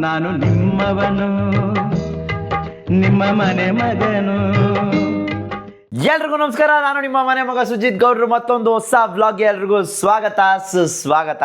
ನಾನು ನಿಮ್ಮವನು, ನಿಮ್ಮ ಮನೆ ಮಗನು. ಎಲ್ರಿಗೂ ನಮಸ್ಕಾರ. ನಾನು ನಿಮ್ಮ ಮನೆ ಮಗ ಸುಜಿತ್ ಗೌಡ್ರು. ಮತ್ತೊಂದು ಹೊಸ ವ್ಲಾಗ್ಗೆ ಎಲ್ರಿಗೂ ಸ್ವಾಗತ ಸುಸ್ವಾಗತ.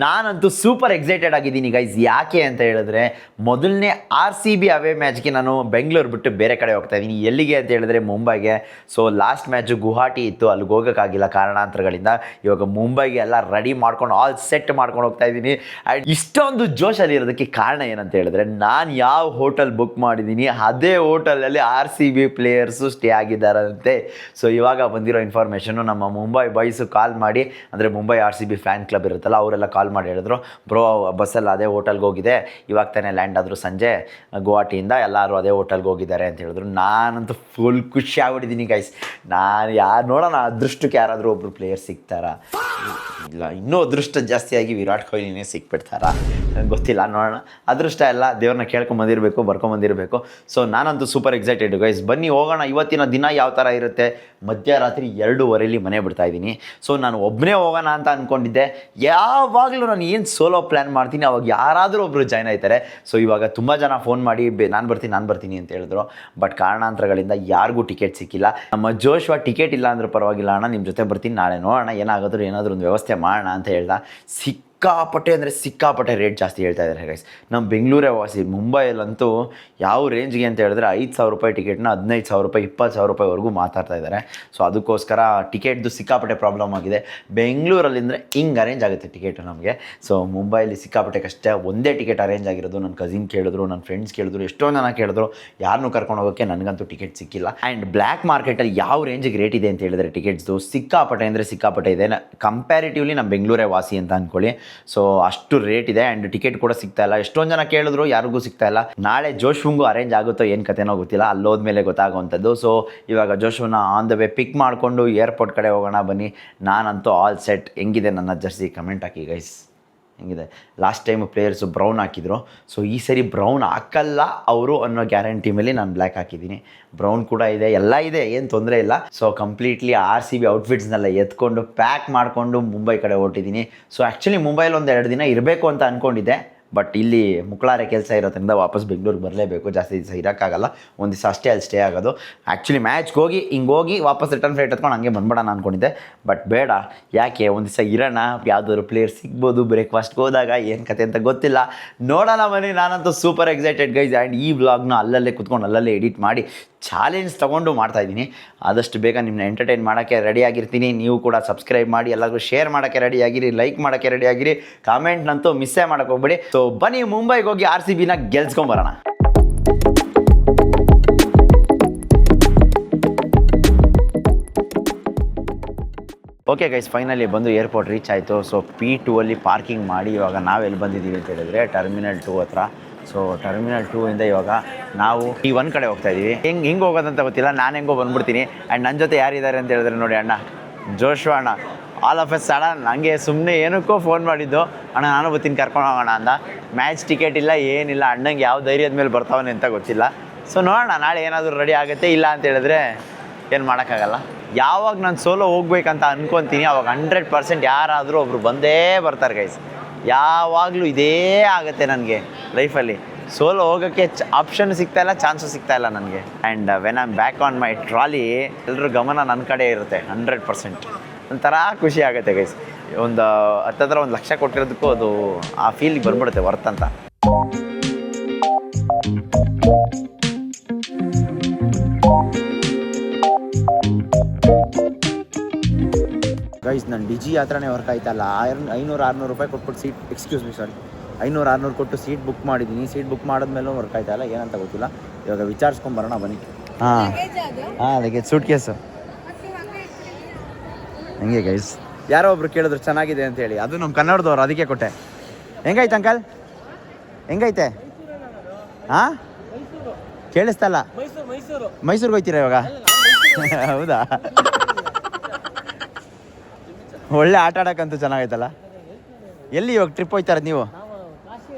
ನಾನಂತೂ ಸೂಪರ್ ಎಕ್ಸೈಟೆಡ್ ಆಗಿದ್ದೀನಿ ಗೈಸ್. ಯಾಕೆ ಅಂತ ಹೇಳಿದ್ರೆ ಮೊದಲನೇ RCB ಅವೇ ಮ್ಯಾಚ್ಗೆ ನಾನು ಬೆಂಗಳೂರು ಬಿಟ್ಟು ಬೇರೆ ಕಡೆ ಹೋಗ್ತಾ ಇದ್ದೀನಿ. ಎಲ್ಲಿಗೆ ಅಂತ ಹೇಳಿದ್ರೆ ಮುಂಬೈಗೆ. ಸೊ ಲಾಸ್ಟ್ ಮ್ಯಾಚು ಗುವಾಹಟಿ ಇತ್ತು, ಅಲ್ಲಿಗೆ ಹೋಗೋಕ್ಕಾಗಿಲ್ಲ ಕಾರಣಾಂತರಗಳಿಂದ. ಇವಾಗ ಮುಂಬೈಗೆ ಎಲ್ಲ ರೆಡಿ ಮಾಡ್ಕೊಂಡು ಆಲ್ ಸೆಟ್ ಮಾಡ್ಕೊಂಡು ಹೋಗ್ತಾ ಇದ್ದೀನಿ. ಆ್ಯಂಡ್ ಇಷ್ಟೊಂದು ಜೋಶಲ್ಲಿ ಇರೋದಕ್ಕೆ ಕಾರಣ ಏನಂತ ಹೇಳಿದ್ರೆ, ನಾನು ಯಾವ ಹೋಟೆಲ್ ಬುಕ್ ಮಾಡಿದ್ದೀನಿ ಅದೇ ಹೋಟೆಲಲ್ಲಿ RCB ಪ್ಲೇಯರ್ಸು ಸ್ಟೇ ಆಗಿದ್ದಾರಂತೆ. ಸೊ ಇವಾಗ ಬಂದಿರೋ ಇನ್ಫಾರ್ಮೇಷನ್ನು ನಮ್ಮ ಮುಂಬೈ ಬಾಯ್ಸು ಕಾಲ್ ಮಾಡಿ, ಅಂದರೆ ಮುಂಬೈ RCB ಫ್ಯಾನ್ ಕ್ಲಬ್ ಇರುತ್ತಲ್ಲ, ಅವರೆಲ್ಲ ಕಾಲ್ ಮಾಡಿ ಹೇಳಿದ್ರು, ಬ್ರೋ ಬಸ್ಸಲ್ಲಿ ಅದೇ ಹೋಟೆಲ್ಗೆ ಹೋಗಿದೆ, ಇವಾಗ ತಾನೇ ಲ್ಯಾಂಡ್ ಆದರೂ ಸಂಜೆ ಗುವಾಹಟಿಯಿಂದ, ಎಲ್ಲರೂ ಅದೇ ಹೋಟೆಲ್ಗೆ ಹೋಗಿದ್ದಾರೆ ಅಂತ ಹೇಳಿದ್ರು. ನಾನಂತೂ ಫುಲ್ ಖುಷಿ ಆಗ್ಬಿಟ್ಟಿದ್ದೀನಿ ಗೈಸ್. ನಾನು ನೋಡೋಣ ಅದೃಷ್ಟಕ್ಕೆ ಯಾರಾದರೂ ಒಬ್ಬರು ಪ್ಲೇಯರ್ ಸಿಗ್ತಾರಾ, ಇಲ್ಲ ಇನ್ನೂ ಅದೃಷ್ಟ ಜಾಸ್ತಿಯಾಗಿ ವಿರಾಟ್ ಕೊಹ್ಲಿನೇ ಸಿಕ್ಬಿಡ್ತಾರಾ ನಂಗೆ ಗೊತ್ತಿಲ್ಲ. ನೋಡೋಣ. ಅದೃಷ್ಟ ಎಲ್ಲ ದೇವ್ರನ್ನ ಕೇಳ್ಕೊಂಬಂದಿರಬೇಕು, ಬರ್ಕೊಂಬಂದಿರಬೇಕು. ಸೊ ನಾನಂತೂ ಸೂಪರ್ ಎಕ್ಸೈಟೆಡ್ ಗೈಸ್. ಬನ್ನಿ ಹೋಗೋಣ. ಇವತ್ತಿನ ದಿನ ಯಾವ ಥರ ಇರುತ್ತೆ, ಮಧ್ಯರಾತ್ರಿ 2:15 ಮನೆ ಬಿಡ್ತಾ ಇದ್ದೀನಿ. ಸೊ ನಾನು ಒಬ್ಬನೇ ಹೋಗೋಣ ಅಂತ ಅಂದ್ಕೊಂಡಿದ್ದೆ. ಯಾವಾಗಲೂ ನಾನು ಏನು ಸೋಲೋ ಪ್ಲ್ಯಾನ್ ಮಾಡ್ತೀನಿ ಅವಾಗ ಯಾರಾದರೂ ಒಬ್ಬರು ಜಾಯ್ನ್ ಆಯ್ತಾರೆ. ಸೊ ಇವಾಗ ತುಂಬ ಜನ ಫೋನ್ ಮಾಡಿ ನಾನು ಬರ್ತೀನಿ ಅಂತ ಹೇಳಿದ್ರು. ಬಟ್ ಕಾರಣಾಂತರಗಳಿಂದ ಯಾರಿಗೂ ಟಿಕೆಟ್ ಸಿಕ್ಕಿಲ್ಲ. ನಮ್ಮ ಜೋಶ್ವಾ ಟಿಕೆಟ್ ಇಲ್ಲ ಅಂದರೂ ಪರವಾಗಿಲ್ಲ ಅಣ್ಣ, ನಿಮ್ಮ ಜೊತೆ ಬರ್ತೀನಿ, ನಾಳೆ ನೋಡೋಣ ಏನಾದರೂ ಒಂದು ವ್ಯವಸ್ಥೆ ಮಾಡೋಣ ಅಂತ ಹೇಳ್ದ. ಸಿಕ್ಕಾಪಟ್ಟೆ ರೇಟ್ ಜಾಸ್ತಿ ಹೇಳ್ತಾ ಇದ್ದಾರೆ ಗೈಸ್. ನಮ್ಮ ಬೆಂಗಳೂರೇ ವಾಸಿ. ಮುಂಬೈಯಲ್ಲಂತೂ ಯಾವ ರೇಂಜ್ಗೆ ಅಂತ ಹೇಳಿದ್ರೆ 5,000 ರೂಪಾಯಿ ಟಿಕೆಟ್ನ 15,000 ರೂಪಾಯಿ 20,000 ರೂಪಾಯಿವರೆಗೂ ಮಾತಾಡ್ತಾ ಇದ್ದಾರೆ. ಸೊ ಅದಕ್ಕೋಸ್ಕರ ಟಿಕೆಟ್ದು ಸಿಕ್ಕಾಪಟ್ಟೆ ಪ್ರಾಬ್ಲಮ್ ಆಗಿದೆ. ಬೆಂಗಳೂರಲ್ಲಿಂದರೆ ಹಿಂಗೆ ಅರೇಂಜ್ ಆಗುತ್ತೆ ಟಿಕೆಟು ನಮಗೆ. ಸೊ ಮುಂಬೈಲಿ ಸಿಕ್ಕಾಪಟ್ಟೆ ಕಷ್ಟ. ಒಂದೇ ಟಿಕೆಟ್ ಅರೇಂಜ್ ಆಗಿರೋದು. ನನ್ನ ಕಸಿನ್ ಕೇಳಿದ್ರು, ನನ್ನ ಫ್ರೆಂಡ್ಸ್ ಕೇಳಿದ್ರು, ಎಷ್ಟೊಂದು ಜನ ಕೇಳಿದ್ರು. ಯಾರನ್ನೂ ಕರ್ಕೊಂಡು ಹೋಗೋಕ್ಕೆ ನನಗಂತೂ ಟಿಕೆಟ್ ಸಿಕ್ಕಿಲ್ಲ. ಆ್ಯಂಡ್ ಬ್ಲ್ಯಾಕ್ ಮಾರ್ಕೆಟಲ್ಲಿ ಯಾವ ರೇಂಜಿಗೆ ರೇಟ್ ಇದೆ ಅಂತ ಹೇಳಿದ್ರೆ ಟಿಕೆಟ್ಸ್ದು ಸಿಕ್ಕಾಪಟ್ಟೆ ಇದೆ. ಕಂಪ್ಯಾರಿಟಿವ್ಲಿ ನಮ್ಮ ಬೆಂಗಳೂರೇ ವಾಸಿ ಅಂತ ಅಂದ್ಕೊಳ್ಳಿ. ಸೊ ಅಷ್ಟು ರೇಟ್ ಇದೆ. ಆ್ಯಂಡ್ ಟಿಕೆಟ್ ಕೂಡ ಸಿಗ್ತಾ ಇಲ್ಲ. ಎಷ್ಟೊಂದು ಜನ ಕೇಳಿದ್ರು, ಯಾರಿಗೂ ಸಿಗ್ತಾ ಇಲ್ಲ. ನಾಳೆ ಜೋಶ್ವಂಗೂ ಅರೇಂಜ್ ಆಗುತ್ತೋ ಏನು ಕತೆನೋ ಗೊತ್ತಿಲ್ಲ, ಅಲ್ಲೋದ್ಮೇಲೆ ಗೊತ್ತಾಗುವಂಥದ್ದು. ಸೊ ಇವಾಗ ಜೋಶ್ವನ್ನ ಆನ್ ದ ವೇ ಪಿಕ್ ಮಾಡಿಕೊಂಡು ಏರ್ಪೋರ್ಟ್ ಕಡೆ ಹೋಗೋಣ ಬನ್ನಿ. ನಾನಂತೂ ಆಲ್ ಸೆಟ್. ಹೆಂಗಿದೆ ನನ್ನ ಜರ್ಸಿ ಕಮೆಂಟ್ ಹಾಕಿ ಗೈಸ್. ಹೆಂಗಿದೆ? ಲಾಸ್ಟ್ ಟೈಮ್ ಪ್ಲೇಯರ್ಸು ಬ್ರೌನ್ ಹಾಕಿದ್ರು. ಸೊ ಈ ಸರಿ ಬ್ರೌನ್ ಹಾಕಲ್ಲ ಅವರು ಅನ್ನೋ ಗ್ಯಾರಂಟಿ ಮೇಲೆ ನಾನು ಬ್ಲ್ಯಾಕ್ ಹಾಕಿದ್ದೀನಿ. ಬ್ರೌನ್ ಕೂಡ ಇದೆ, ಎಲ್ಲ ಇದೆ, ಏನು ತೊಂದರೆ ಇಲ್ಲ. ಸೊ ಕಂಪ್ಲೀಟ್ಲಿ RCB ಔಟ್ಫಿಟ್ಸ್ನೆಲ್ಲ ಎತ್ಕೊಂಡು ಪ್ಯಾಕ್ ಮಾಡಿಕೊಂಡು ಮುಂಬೈ ಕಡೆ ಹೊರಟಿದ್ದೀನಿ. ಸೊ ಆ್ಯಕ್ಚುಲಿ ಮುಂಬೈಲಿ 1-2 ದಿನ ಇರಬೇಕು ಅಂತ ಅಂದ್ಕೊಂಡಿದ್ದೆ. ಬಟ್ ಇಲ್ಲಿ ಮುಕ್ಳಾರೆ ಕೆಲಸ ಇರೋದ್ರಿಂದ ವಾಪಸ್ ಬೆಂಗಳೂರಿಗೆ ಬರಲೇಬೇಕು. ಜಾಸ್ತಿ ದಿವಸ ಇರೋಕ್ಕಾಗಲ್ಲ, ಒಂದು ದಿವಸ ಅಷ್ಟೇ ಅಲ್ಲಿ ಸ್ಟೇ ಆಗೋದು. ಆ್ಯಕ್ಚುಲಿ ಮ್ಯಾಚ್ಗೆ ಹೋಗಿ ವಾಪಸ್ ರಿಟರ್ನ್ ಫ್ಲೈಟ್ ಎತ್ಕೊಂಡು ಹಂಗೆ ಬಂದ್ಬಿಡೋಣ ಅಂದ್ಕೊಂಡಿದ್ದೆ. ಬಟ್ ಬೇಡ, ಯಾಕೆ ಒಂದು ದಿವಸ ಇರೋಣ, ಯಾವುದಾದ್ರು ಪ್ಲೇಯರ್ ಸಿಗ್ಬೋದು. ಬ್ರೇಕ್ಫಾಸ್ಟ್ಗೆ ಹೋದಾಗ ಏನು ಕತೆ ಅಂತ ಗೊತ್ತಿಲ್ಲ, ನೋಡೋಣ ಬನ್ನಿ. ನಾನಂತೂ ಸೂಪರ್ ಎಕ್ಸೈಟೆಡ್ ಗೈಸ್. ಆ್ಯಂಡ್ ಈ ವ್ಲಾಗ್ನ ಅಲ್ಲಲ್ಲೇ ಕುತ್ಕೊಂಡು ಅಲ್ಲಲ್ಲೇ ಎಡಿಟ್ ಮಾಡಿ ಚಾಲೆಂಜ್ ತೊಗೊಂಡು ಮಾಡ್ತಾಯಿದ್ದೀನಿ. ಆದಷ್ಟು ಬೇಗ ನಿಮ್ಮನ್ನ ಎಂಟರ್ಟೈನ್ ಮಾಡೋಕ್ಕೆ ರೆಡಿಯಾಗಿರ್ತೀನಿ. ನೀವು ಕೂಡ ಸಬ್ಸ್ಕ್ರೈಬ್ ಮಾಡಿ, ಎಲ್ಲರಿಗೂ ಶೇರ್ ಮಾಡೋಕ್ಕೆ ರೆಡಿಯಾಗಿರಿ, ಲೈಕ್ ಮಾಡೋಕ್ಕೆ ರೆಡಿಯಾಗಿರಿ, ಕಾಮೆಂಟ್ನಂತೂ ಮಿಸ್ಸೇ ಮಾಡೋಕ್ಕೆ ಹೋಗ್ಬೇಡಿ. ಸೊ ಬನ್ನಿ ಮುಂಬೈಗೆ ಹೋಗಿ RCBನ ಗೆಲ್ಸ್ಕೊಂಬರೋಣ. ಓಕೆ ಗೈಸ್, ಫೈನಲಿ ಬಂದು ಏರ್ಪೋರ್ಟ್ ರೀಚ್ ಆಯಿತು. ಸೊ P2 ಅಲ್ಲಿ ಪಾರ್ಕಿಂಗ್ ಮಾಡಿ ಇವಾಗ ನಾವೆಲ್ಲಿ ಬಂದಿದ್ದೀವಿ ಅಂತ ಹೇಳಿದ್ರೆ ಟರ್ಮಿನಲ್ 2 ಹತ್ರ. ಸೊ ಟರ್ಮಿನಲ್ 2 ಇಂದ ಇವಾಗ ನಾವು T1 ಕಡೆ ಹೋಗ್ತಾ ಇದ್ದೀವಿ. ಹೆಂಗೆ ಹೋಗೋದಂತ ಗೊತ್ತಿಲ್ಲ, ನಾನು ಹೆಂಗೋ ಬಂದ್ಬಿಡ್ತೀನಿ. ಆ್ಯಂಡ್ ನನ್ನ ಜೊತೆ ಯಾರಿದ್ದಾರೆ ಅಂತ ಹೇಳಿದ್ರೆ ನೋಡಿ ಅಣ್ಣ, ಜೋಶ್ವಾ ಅಣ್ಣ. ಆಲ್ ಆಫ್ ಎ ಸಡನ್ ನನಗೆ ಸುಮ್ಮನೆ ಏನಕ್ಕೋ ಫೋನ್ ಮಾಡಿದ್ದು, ಅಣ್ಣ ನಾನು ಬರ್ತೀನಿ ಕರ್ಕೊಂಡು ಹೋಗೋಣ ಅಂದ. ಮ್ಯಾಚ್ ಟಿಕೆಟ್ ಇಲ್ಲ, ಏನಿಲ್ಲ. ಅಣ್ಣಂಗೆ ಯಾವ ಧೈರ್ಯದ ಮೇಲೆ ಬರ್ತಾವನೆ ಅಂತ ಗೊತ್ತಿಲ್ಲ. ಸೊ ನೋಡೋಣ, ನಾಳೆ ಏನಾದರೂ ರೆಡಿ ಆಗುತ್ತೆ. ಇಲ್ಲ ಅಂತ ಹೇಳಿದ್ರೆ ಏನು ಮಾಡೋಕ್ಕಾಗಲ್ಲ. ಯಾವಾಗ ನಾನು ಸೋಲೋ ಹೋಗ್ಬೇಕಂತ ಅಂದ್ಕೊತೀನಿ ಅವಾಗ 100% ಯಾರಾದರೂ ಒಬ್ರು ಬಂದೇ ಬರ್ತಾರೆ ಗೈಸ್. ಯಾವಾಗಲೂ ಇದೇ ಆಗುತ್ತೆ ನನಗೆ ಲೈಫಲ್ಲಿ. ಸೋಲೋ ಹೋಗೋಕ್ಕೆ ಆಪ್ಷನ್ ಸಿಗ್ತಾಯಿಲ್ಲ, ಚಾನ್ಸು ಸಿಗ್ತಾಯಿಲ್ಲ ನನಗೆ. And when I am back on my trolley, ಎಲ್ಲರೂ ಗಮನ ನನ್ನ ಕಡೆ ಇರುತ್ತೆ 100%. ಒಂಥರ ಖುಷಿ ಆಗುತ್ತೆ ಗೈಸ್. ಒಂದು 1 ಲಕ್ಷ ಕೊಟ್ಟಿರೋದಕ್ಕೂ ಅದು ಆ ಫೀಲಿಗೆ ಬಂದ್ಬಿಡುತ್ತೆ ವರ್ತ್ ಅಂತ. ಗೈಸ್ ನನ್ನ ಡಿಜಿ ಹತ್ರನೇ ವರ್ಕ್ ಆಯ್ತಲ್ಲ. 500-600 ರೂಪಾಯಿ ಕೊಟ್ಬಿಟ್ಟು ಸೀಟ್, ಎಕ್ಸ್ಕ್ಯೂಸ್ ಮಿ ಸಾರಿ, 500-600 ಕೊಟ್ಟು ಸೀಟ್ ಬುಕ್ ಮಾಡಿದ್ದೀನಿ. ಸೀಟ್ ಬುಕ್ ಮಾಡಿದ್ಮೇಲೂ ವರ್ಕ್ ಆಯ್ತಲ್ಲ, ಏನಂತ ಗೊತ್ತಿಲ್ಲ. ಇವಾಗ ವಿಚಾರಿಸ್ಕೊಂಬರೋಣ ಬನ್ನಿ. ಅದಕ್ಕೆ ಸೂಟ್ ಕೇಸು ಹಂಗೆ ಗೈಸ್. ಯಾರೋ ಒಬ್ರು ಕೇಳಿದ್ರು ಚೆನ್ನಾಗಿದೆ ಅಂತ ಹೇಳಿ, ಅದು ನಮ್ಮ ಕನ್ನಡದವ್ರು, ಅದಕ್ಕೆ ಕೊಟ್ಟೆ. ಹೆಂಗೈತೆ ಅಂಕಲ್, ಹೆಂಗೈತೆ? ಹಾಂ ಕೇಳಿಸ್ತಲ್ಲ. ಮೈಸೂರಿಗೆ ಹೋಗ್ತೀರಾ ಇವಾಗ? ಹೌದಾ? ಒಳ್ಳೆ ಆಟ ಆಡೋಕ್ಕಂತೂ ಚೆನ್ನಾಗೈತಲ್ಲ. ಎಲ್ಲಿ ಇವಾಗ ಟ್ರಿಪ್ ಹೋಗ್ತಾರದು ನೀವು?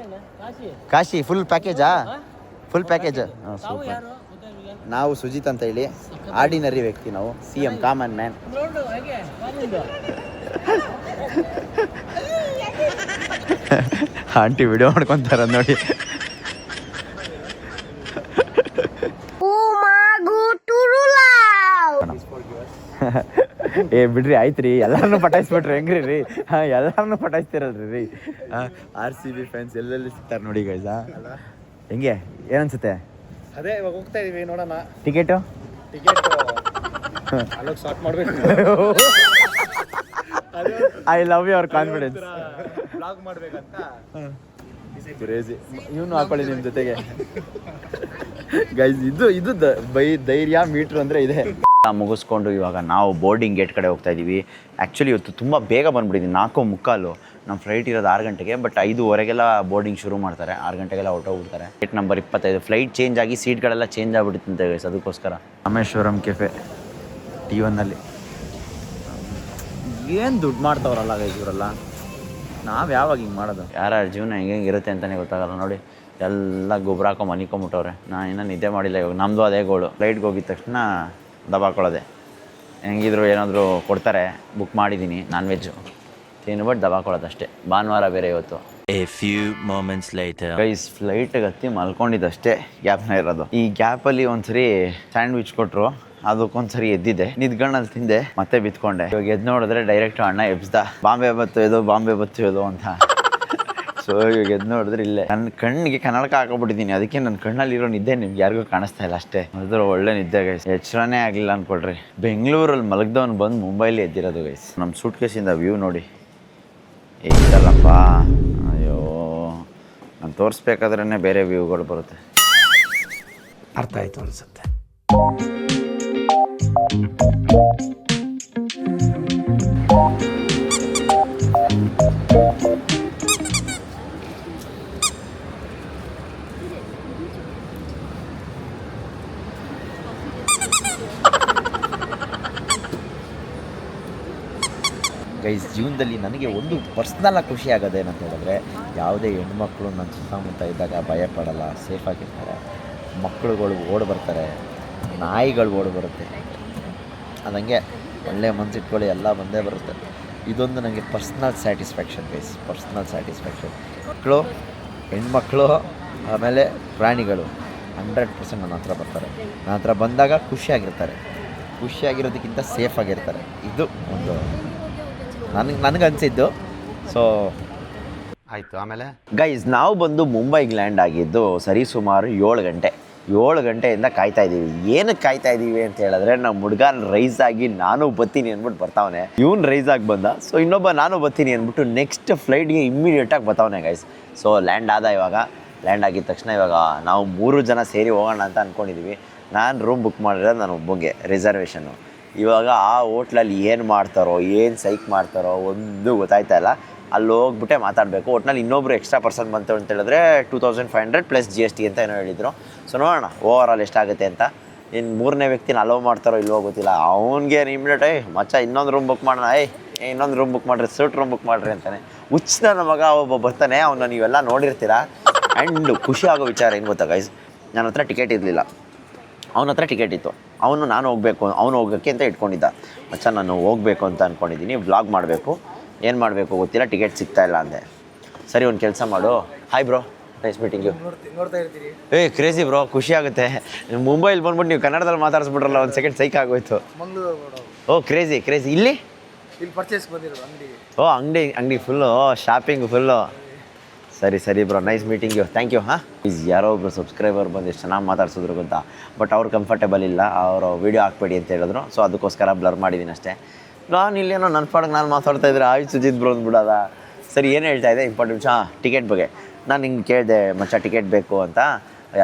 ಕಾಶಿ. ಫುಲ್ ಪ್ಯಾಕೇಜಾ? Full package. ಹಾಂ ಸೂಪರ್. ನಾವು ಸುಜಿತ್ ಅಂತ ಹೇಳಿ ಆರ್ಡಿನರಿ ವ್ಯಕ್ತಿ, ನಾವು CM common man. Aunty video ಮಾಡ್ಕೊತಾರ ನೋಡಿ. ಏ ಬಿಡ್ರಿ ಆಯ್ತು ರೀ, ಎಲ್ಲರನ್ನೂ ಪಟಾಯಿಸ್ಬಿಟ್ರಿ ಹೆಂಗ್ರಿ ರೀ? ಹಾಂ, ಎಲ್ಲರನ್ನೂ ಪಟಾಯಿಸ್ತಿರಲ್ರಿ ರೀ. RCB ಫ್ಯಾನ್ಸ್ ಎಲ್ಲೆಲ್ಲಿ ಸಿಗ್ತಾರೆ ನೋಡಿ ಗೈಸ. ಹೆಂಗೆ ಏನನ್ಸುತ್ತೆ? ಅದೇ ಇವಾಗ ಹೋಗ್ತಾ ಇದೀವಿ, ನೋಡೋಣ. ಟಿಕೆಟು ಅಲ್ಲೋಗಿ ಸ್ಟಾರ್ಟ್ ಮಾಡಬೇಕು. I love your confidence. Blog ಮಾಡ್ಬೇಕಂತ ಕ್ರೇಜಿ. ಇವನು ಹಾಕೊಳ್ಳಿ ನಿಮ್ಮ ಜೊತೆಗೆ ಗೈಸ್. ಇದು ಧೈರ್ಯ ಮೀಟ್ರ್ ಅಂದರೆ ಇದೆ. ಮುಗಿಸ್ಕೊಂಡು ಇವಾಗ ನಾವು ಬೋರ್ಡಿಂಗ್ ಗೇಟ್ ಕಡೆ ಹೋಗ್ತಾ ಇದ್ದೀವಿ. ಆ್ಯಕ್ಚುಲಿ ಇವತ್ತು ತುಂಬ ಬೇಗ ಬಂದುಬಿಟ್ಟಿದ್ದೀನಿ, 4:45. ನಮ್ಮ ಫ್ಲೈಟ್ ಇರೋದು 6 ಗಂಟೆಗೆ, ಬಟ್ 5:15 ಬೋರ್ಡಿಂಗ್ ಶುರು ಮಾಡ್ತಾರೆ. 6 ಗಂಟೆಗೆಲ್ಲ ಹೊರಟೋಗ್ಬಿಡ್ತಾರೆ. Gate number 25. ಫ್ಲೈಟ್ ಚೇಂಜ್ ಆಗಿ ಸೀಟ್ಗಳೆಲ್ಲ ಚೇಂಜ್ ಆಗಿಬಿಡುತ್ತಂತೆ ಗೈಸ್, ಅದಕ್ಕೋಸ್ಕರ. ರಾಮೇಶ್ವರಂ ಕೆಫೆ T1ನಲ್ಲಿ ಏನು ದುಡ್ಡು ಮಾಡ್ತಾವ್ರಲ್ಲ ಗೈಸ್ ಇವರೆಲ್ಲ. ನಾವು ಯಾವಾಗ ಹಿಂಗೆ ಮಾಡೋದು? ಯಾರ ಜೀವನ ಹೆಂಗೆ ಇರುತ್ತೆ ಅಂತಲೇ ಗೊತ್ತಾಗಲ್ಲ ನೋಡಿ. ಎಲ್ಲ ಗೊಬ್ಬರ ಹಾಕೊ ಮನಿಕೊಂಬಿಟ್ಟವ್ರೆ. ನಾನು ಇನ್ನೂ ನಿದ್ದೆ ಮಾಡಿಲ್ಲ. ಇವಾಗ ನಮ್ಮದು ಅದೇ ಗೋಳು. ಫ್ಲೈಟ್ಗೆ ಹೋಗಿದ ತಕ್ಷಣ ದಬಾಕೊಳ್ಳೋದೆ. ಹೆಂಗಿದ್ರು ಏನಾದರೂ ಕೊಡ್ತಾರೆ, ಬುಕ್ ಮಾಡಿದ್ದೀನಿ ನಾನ್ ವೆಜ್ಜು, ತಿನ್ಬಿಟ್ಟು ದಬಾಕೊಳ್ಳೋದು ಅಷ್ಟೇ. ಭಾನುವಾರ ಬೇರೆ ಇವತ್ತು. A few moments later. Guys, ಫ್ಲೈಟಿಗೆ ಹತ್ತಿ ಮಲ್ಕೊಂಡಿದ್ದಷ್ಟೇ ಗ್ಯಾಪ್ನ ಇರೋದು. ಈ ಗ್ಯಾಪಲ್ಲಿ ಒಂದ್ಸರಿ ಸ್ಯಾಂಡ್ವಿಚ್ ಕೊಟ್ಟರು, ಅದಕ್ಕೊಂದ್ಸರಿ ಎದ್ದಿದ್ದೆ, ನಿದ್ಗಣ್ಣಲ್ಲಿ ತಿಂದೆ, ಮತ್ತೆ ಬಿತ್ಕೊಂಡೆ. ಇವಾಗ ಎದ್ದು ನೋಡಿದ್ರೆ ಡೈರೆಕ್ಟ್ ಅಣ್ಣ ಎಬ್ಸ್ದ, ಬಾಂಬೆ ಬತ್ತು ಇದು ಅಂತ. ಸೊ ಇವಾಗ ಎದ್ದು ನೋಡಿದ್ರೆ ಇಲ್ಲೇ ನನ್ನ ಕಣ್ಣಿಗೆ ಕನ್ನಡಕ ಹಾಕೊಬಿಟ್ಟಿದ್ದೀನಿ. ಅದಕ್ಕೆ ನನ್ನ ಕಣ್ಣಲ್ಲಿರೋ ನಿದ್ದೆ ನಿಮ್ಗೆ ಯಾರಿಗೂ ಕಾಣಿಸ್ತಾ ಇಲ್ಲ ಅಷ್ಟೇ. ಅದ್ರ ಒಳ್ಳೆ ನಿದ್ದೆ ಗೈಸ್, ಎಚ್ಚರನೇ ಆಗಲಿಲ್ಲ ಅನ್ಕೊಳ್ರಿ. ಬೆಂಗಳೂರಲ್ಲಿ ಮಲಗ್ದವ್ನು ಬಂದು ಮುಂಬೈಲಿ ಎದ್ದಿರೋದು ಗೈಸ್. ನಮ್ಮ ಸೂಟ್ ಕೇಸಿಂದ ವ್ಯೂ ನೋಡಿ ಹೇಗಿದ್ದಲ್ಲಪ್ಪ. ಅಯ್ಯೋ, ನಾನು ತೋರಿಸ್ಬೇಕಾದ್ರೇ ಬೇರೆ ವ್ಯೂಗಳು ಬರುತ್ತೆ. ಅರ್ಥ ಆಯ್ತು ಅನ್ಸುತ್ತೆ. ಗೈಸ್, ಜೀವನದಲ್ಲಿ ನನಗೆ ಒಂದು ಪರ್ಸ್ನಲಾಗಿ ಖುಷಿ ಆಗೋದೇನಂತ ಹೇಳಿದ್ರೆ, ಯಾವುದೇ ಹೆಣ್ಮಕ್ಳು ನನ್ನ ಸುತ್ತಮುತ್ತ ಇದ್ದಾಗ ಭಯ ಪಡಲ್ಲ, ಸೇಫಾಗಿರ್ತಾರೆ. ಮಕ್ಕಳುಗಳು ಓಡಿ ಬರ್ತಾರೆ, ನಾಯಿಗಳು ಓಡಿ ಬರುತ್ತೆ. ಅದಂಗೆ ಒಳ್ಳೆಯ ಮನಸ್ಸಿಟ್ಕೊಳ್ಳಿ, ಎಲ್ಲ ಬಂದೇ ಬರುತ್ತೆ. ಇದೊಂದು ನನಗೆ personal satisfaction guys, personal satisfaction. ಹೆಣ್ಮಕ್ಳು ಆಮೇಲೆ ಪ್ರಾಣಿಗಳು 100% ನನ್ನ ಹತ್ರ ಬರ್ತಾರೆ. ನನ್ನ ಹತ್ರ ಬಂದಾಗ ಖುಷಿಯಾಗಿರ್ತಾರೆ. ಖುಷಿಯಾಗಿರೋದಕ್ಕಿಂತ ಸೇಫಾಗಿರ್ತಾರೆ. ಇದು ಒಂದು ನನಗನ್ಸಿದ್ದು. ಸೊ ಆಯಿತು. ಆಮೇಲೆ ಗೈಸ್, ನಾವು ಬಂದು ಮುಂಬೈಗೆ ಲ್ಯಾಂಡ್ ಆಗಿದ್ದು ಸರಿಸುಮಾರು 7 ಗಂಟೆ. 7 ಗಂಟೆಯಿಂದ ಕಾಯ್ತಾ ಇದ್ದೀವಿ. ಏನಕ್ಕೆ ಕಾಯ್ತಾ ಇದ್ದೀವಿ ಅಂತ ಹೇಳಿದ್ರೆ, ನಮ್ಮ ಹುಡುಗನ ರೈಸ್ ಆಗಿ ನಾನು ಬರ್ತೀನಿ ಅಂದ್ಬಿಟ್ಟು ಬರ್ತಾವನೆ. ಇವ್ನು ರೈಸ್ ಆಗಿ ಬಂದ, ಸೊ ಇನ್ನೊಬ್ಬ ನಾನು ಬರ್ತೀನಿ ಅಂದ್ಬಿಟ್ಟು ನೆಕ್ಸ್ಟ್ ಫ್ಲೈಟ್ಗೆ ಇಮ್ಮಿಡಿಯೇಟಾಗಿ ಬರ್ತಾವನೆ ಗೈಸ್. ಸೊ ಲ್ಯಾಂಡ್ ಇವಾಗ ಲ್ಯಾಂಡ್ ಆಗಿದ ತಕ್ಷಣ ಇವಾಗ ನಾವು 3 ಜನ ಸೇರಿ ಹೋಗೋಣ ಅಂತ ಅಂದ್ಕೊಂಡಿದ್ದೀವಿ. ನಾನು ರೂಮ್ ಬುಕ್ ಮಾಡಿರೋದು ನಾನು ಒಬ್ಬಂಗೆ ರಿಸರ್ವೇಷನ್ನು. ಇವಾಗ ಆ ಹೋಟ್ಲಲ್ಲಿ ಏನು ಮಾಡ್ತಾರೋ, ಏನು ಸೈಕ್ ಮಾಡ್ತಾರೋ ಒಂದು ಗೊತ್ತಾಯ್ತಾ ಇಲ್ಲ. ಅಲ್ಲಿ ಹೋಗ್ಬಿಟ್ಟೆ ಮಾತಾಡಬೇಕು. ಒಟ್ಟಿನಲ್ಲಿ ಇನ್ನೊಬ್ರು ಎಕ್ಸ್ಟ್ರಾ ಪರ್ಸನ್ ಬಂತು ಅಂತ ಹೇಳಿದ್ರೆ 2500 ಪ್ಲಸ್ GST ಅಂತ ಏನೋ ಹೇಳಿದರು. ಸೊ ನೋಡೋಣ ಓವರ್ ಆಲ್ ಎಷ್ಟಾಗುತ್ತೆ ಅಂತ. ಇನ್ನು 3ನೇ ವ್ಯಕ್ತಿನ ಅಲೋ ಮಾಡ್ತಾರೋ ಇಲ್ವೋ ಗೊತ್ತಿಲ್ಲ. ಅವ್ನಿಗೆ ಇಮ್ಮಿಡಿಯೇಟ್ ಮಚ್ಚ ಇನ್ನೊಂದು ರೂಮ್ ಬುಕ್ ಮಾಡೋಣ, ಇನ್ನೊಂದು ರೂಮ್ ಬುಕ್ ಮಾಡಿರಿ, ಸೂಟ್ ರೂಮ್ ಬುಕ್ ಮಾಡಿರಿ ಅಂತಾನೆ. ಹುಚ್ಚ ನನ್ನ ಮಗ ಒಬ್ಬ ಬರ್ತಾನೆ, ಅವನ್ನ ನೀವೆಲ್ಲ ನೋಡಿರ್ತೀರ. ಆ್ಯಂಡ್ ಖುಷಿ ಆಗೋ ವಿಚಾರ ಏನು ಗೊತ್ತಾ ಗೈಸ್, ನನ್ನ ಹತ್ರ ಟಿಕೆಟ್ ಇರಲಿಲ್ಲ, ಅವನ ಹತ್ರ ಟಿಕೆಟ್ ಇತ್ತು. ನಾನು ಹೋಗೋಕ್ಕೆ ಅಂತ ಇಟ್ಕೊಂಡಿದ್ದ. ಮಚ್ಚ ನಾನು ಹೋಗಬೇಕು ಅಂತ ಅಂದ್ಕೊಂಡಿದ್ದೀನಿ, ವ್ಲಾಗ್ ಮಾಡಬೇಕು, ಏನು ಮಾಡಬೇಕು ಗೊತ್ತಿಲ್ಲ, ಟಿಕೆಟ್ ಸಿಗ್ತಾಯಿಲ್ಲ ಅಂದೆ. ಸರಿ ಒಂದು ಕೆಲಸ ಮಾಡು, hi bro, nice meeting you. ನೋಡ್ತಾ ಇರ್ತೀರಿ. ಕ್ರೇಜಿ ಬ್ರೋ, ಖುಷಿ ಆಗುತ್ತೆ. ಮುಂಬೈಲಿ ಬಂದ್ಬಿಟ್ಟು ನೀವು ಕನ್ನಡದಲ್ಲಿ ಮಾತಾಡಿಸ್ಬಿಟ್ರಲ್ಲ, ಒಂದು ಸೆಕೆಂಡ್ ಸೈಕ್ ಆಗೋಯ್ತು. ಕ್ರೇಜಿ ಇಲ್ಲಿ ಪರ್ಚೇಸ್ ಬಂದಿರೋದು ಅಂಗಡಿಗೆ. ಅಂಗಡಿ ಫುಲ್ಲು ಶಾಪಿಂಗ್ ಫುಲ್ಲು. ಸರಿ bro, nice meeting you, thank you. ಯಾರೋ ಒಬ್ಬರು ಸಬ್ಸ್ಕ್ರೈಬರ್ ಬಂದು ಎಷ್ಟು ಚೆನ್ನಾಗಿ ಮಾತಾಡ್ಸಿದ್ರು ಗೊತ್ತಾ. ಬಟ್ ಅವ್ರು ಕಂಫರ್ಟೇಬಲ್ ಇಲ್ಲ, ಅವರು ವೀಡಿಯೋ ಹಾಕ್ಬೇಡಿ ಅಂತ ಹೇಳಿದ್ರು. ಸೊ ಅದಕ್ಕೋಸ್ಕರ ಬ್ಲರ್ ಮಾಡಿದ್ದೀನಿ ಅಷ್ಟೇ. ನಾನು ಇಲ್ಲೇನೋ ನನ್ನ ಪಾಡಿಗೆ ನಾನು ಮಾತಾಡ್ತಾ ಇದ್ರೆ ಆಯ್ತು ಸುಜಿತ್ ಬ್ರೋ ಅಂದ್ಬಿಡೋದ. ಸರಿ, ಏನು ಹೇಳ್ತಾ ಇದೆ ಇಂಪಾರ್ಟೆಂಟ್ ಟಿಕೆಟ್ ಬಗ್ಗೆ. ನಾನು ಹಿಂಗೆ ಕೇಳಿದೆ, ಮಚ್ಚ ಟಿಕೆಟ್ ಬೇಕು ಅಂತ.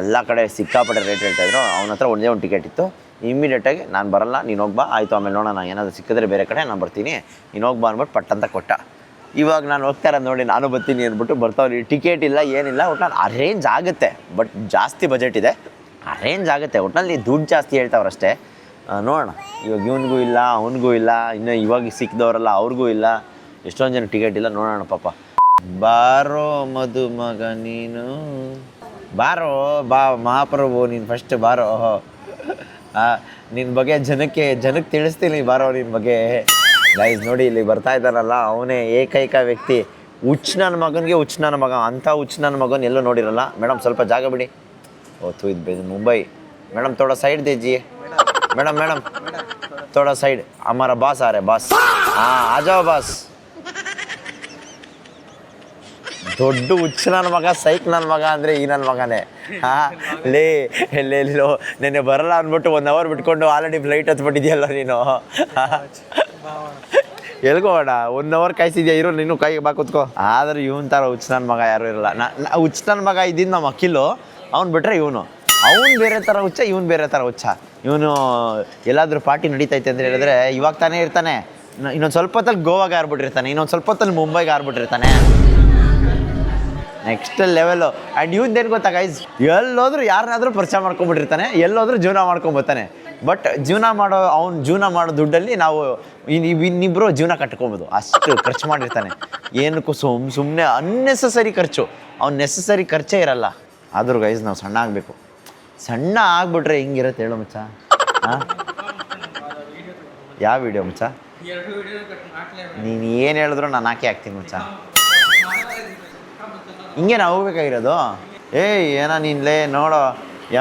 ಎಲ್ಲ ಕಡೆ ಸಿಕ್ಕಾಪಟ್ಟೆ ರೇಟ್ ಹೇಳ್ತಾಯಿದ್ರು. ಅವನ ಹತ್ರ ಒಂದೇ ಒಂದು ಟಿಕೆಟ್ ಇತ್ತು. ಇಮ್ಮಿಡಿಯೇಟಾಗಿ ನಾನು ಬರಲ್ಲ, ನೀನು ಹೋಗ್ಬಾ, ಆಯಿತು ಆಮೇಲೆ ನೋಡೋಣ, ಏನಾದರೂ ಸಿಕ್ಕಿದ್ರೆ ಬೇರೆ ಕಡೆ ನಾನು ಬರ್ತೀನಿ, ನೀನು ಹೋಗ್ಬಾ ಅಂದ್ಬಿಟ್ಟು ಪಟ್ಟಂತ ಕೊಟ್ಟ. ಇವಾಗ ನಾನು ಹೋಗ್ತಾ ಇರೋದು ನೋಡಿ, ನಾನು ಬರ್ತೀನಿ ಅಂದ್ಬಿಟ್ಟು ಬರ್ತಾವ್ರಿ. ಟಿಕೆಟ್ ಇಲ್ಲ ಏನಿಲ್ಲ, ಒಟ್ನಲ್ಲಿ ಅರೇಂಜ್ ಆಗುತ್ತೆ. ಬಟ್ ಜಾಸ್ತಿ ಬಜೆಟ್ ಇದೆ, ಅರೇಂಜ್ ಆಗುತ್ತೆ. ಒಟ್ನಲ್ಲಿ ದುಡ್ಡು ಜಾಸ್ತಿ ಹೇಳ್ತಾವ್ರಷ್ಟೇ. ನೋಡೋಣ, ಇವಾಗ ಇವನಿಗೂ ಇಲ್ಲ, ಅವನಿಗೂ ಇಲ್ಲ, ಇನ್ನು ಇವಾಗ ಸಿಕ್ಕಿದವರಲ್ಲ ಅವ್ರಿಗೂ ಇಲ್ಲ, ಎಷ್ಟೊಂದು ಜನ ಟಿಕೆಟ್ ಇಲ್ಲ. ನೋಡೋಣ ಪಾಪ. ಬಾರೋ ಮದುಮಗ ನೀನು, ಬಾರೋ ಬಾ ಮಹಾಪ್ರಭು, ನೀನು ಫಸ್ಟ್ ಬಾರೋ. ನಿನ್ನ ಬಗ್ಗೆ ಜನಕ್ಕೆ ತಿಳಿಸ್ತೀನಿ, ಬಾರೋ ನಿನ್ನ ಬಗ್ಗೆ. ಗೈಸ್ ನೋಡಿ, ಇಲ್ಲಿ ಬರ್ತಾ ಇದ್ದಾನಲ್ಲ, ಅವನೇ ಏಕೈಕ ವ್ಯಕ್ತಿ. ಹುಚ್ಚ ನನ್ನ ಮಗನಿಗೆ ಹುಚ್ಚ ನನ್ನ ಮಗ, ಅಂಥ ಹುಚ್ಚ ನನ್ನ ಮಗನ ಎಲ್ಲೂ ನೋಡಿರಲ್ಲ. ಮೇಡಮ್ ಸ್ವಲ್ಪ ಜಾಗ ಬಿಡಿ. ಓ ಇದು ಮುಂಬೈ. ಮೇಡಮ್ ಥೋड़ा ಸೈಡ್ ದೀಜಿಯೇ. ಮೇಡಮ್ थोड़ा साइड हमारा बॉस आ रहे बॉस हाँ आ जाओ बॉस ದೊಡ್ಡ ಹುಚ್ಚ ನನ್ನ ಮಗ ಸೈಕ್ ನನ್ನ ಮಗ ಅಂದರೆ ಈ ನನ್ನ ಮಗನೇ ಹಾಂ ಎಲ್ಲೆಲ್ಲೋ ನೆನ್ನೆ ಬರಲ್ಲ ಅಂದ್ಬಿಟ್ಟು 1 ಅವರ್ ಬಿಟ್ಕೊಂಡು ಆಲ್ರೆಡಿ ಫ್ಲೈಟ್ ಹತ್ಬಿಟ್ಟಿದ್ಯಲ್ಲ ನೀನು ಎಲ್ಗೋಣ 1 ಅವರ್ ಕಾಯಿಸಿದ್ಯಾ ಇರೋ ನೀನು ಕೈ ಬಾ ಕೂತ್ಕೋ ಆದ್ರೆ ಇವನ್ ಥರ ಹುಚ್ಚ ನನ್ನ ಮಗ ಯಾರೂ ಇರಲ್ಲ ಹುಚ್ಚ ನನ್ನ ಮಗ ಇದ್ದಿದ್ದು ನಮ್ಮ ಅಕ್ಕಿಲು ಅವ್ನು ಬಿಟ್ರೆ ಇವನು ಅವ್ನು ಬೇರೆ ಥರ ಹುಚ್ಚ ಇವನು ಬೇರೆ ಥರ ಹುಚ್ಚ ಇವನು ಎಲ್ಲಾದರೂ ಪಾರ್ಟಿ ನಡೀತೈತೆ ಅಂತ ಹೇಳಿದ್ರೆ ಇವಾಗ ತಾನೇ ಇರ್ತಾನೆ ಇನ್ನೊಂದು ಸ್ವಲ್ಪ ಹೊತ್ತಲ್ಲಿ ಗೋವಾಗೆ ಆರ್ಬಿಟ್ಟಿರ್ತಾನೆ ಇನ್ನೊಂದು ಸ್ವಲ್ಪ ಹೊತ್ತಲ್ಲಿ ಮುಂಬೈಗೆ ಆರ್ಬಿಟ್ಟಿರ್ತಾನೆ ನೆಕ್ಸ್ಟ್ ಲೆವೆಲು ಆ್ಯಂಡ್ ಇವ್ದೇನು ಗೊತ್ತಾ ಗೈಸ್ ಎಲ್ಲೋದ್ರೂ ಯಾರನ್ನಾದ್ರೂ ಪರಿಚಯ ಮಾಡ್ಕೊಂಬಿಟ್ಟಿರ್ತಾನೆ ಎಲ್ಲೋದ್ರೂ ಜೀವನ ಮಾಡ್ಕೊಂಬರ್ತಾನೆ ಬಟ್ ಜೀವನ ಮಾಡೋ ದುಡ್ಡಲ್ಲಿ ನಾವು ಇನ್ನಿಬ್ಬರು ಜೀವನ ಕಟ್ಕೊಬೋದು ಅಷ್ಟು ಖರ್ಚು ಮಾಡಿರ್ತಾನೆ ಏನಕ್ಕೂ ಸುಮ್ಮನೆ ಅನ್ನೆಸಸರಿ ಖರ್ಚು ಅವ್ನು ನೆಸಸರಿ ಖರ್ಚೇ ಇರಲ್ಲ ಆದರೂ ಗೈಸ್ ನಾವು ಸಣ್ಣ ಆಗಬೇಕು ಸಣ್ಣ ಆಗ್ಬಿಟ್ರೆ ಹಿಂಗಿರುತ್ತೆ ಹೇಳು ಮಚ್ಚ ಹಾಂ ಯಾವ ವಿಡಿಯೋ ಮಚ್ಚ ನೀನು ಏನು ಹೇಳಿದ್ರು ನಾನು ಹಾಕ್ತೀನಿ ಮಚ್ಚ ಹಿಂಗೆ ನಾವು ಹೋಗ್ಬೇಕಾಗಿರೋದು ಏನೋ ನೀನ್ಲೇ ನೋಡೋ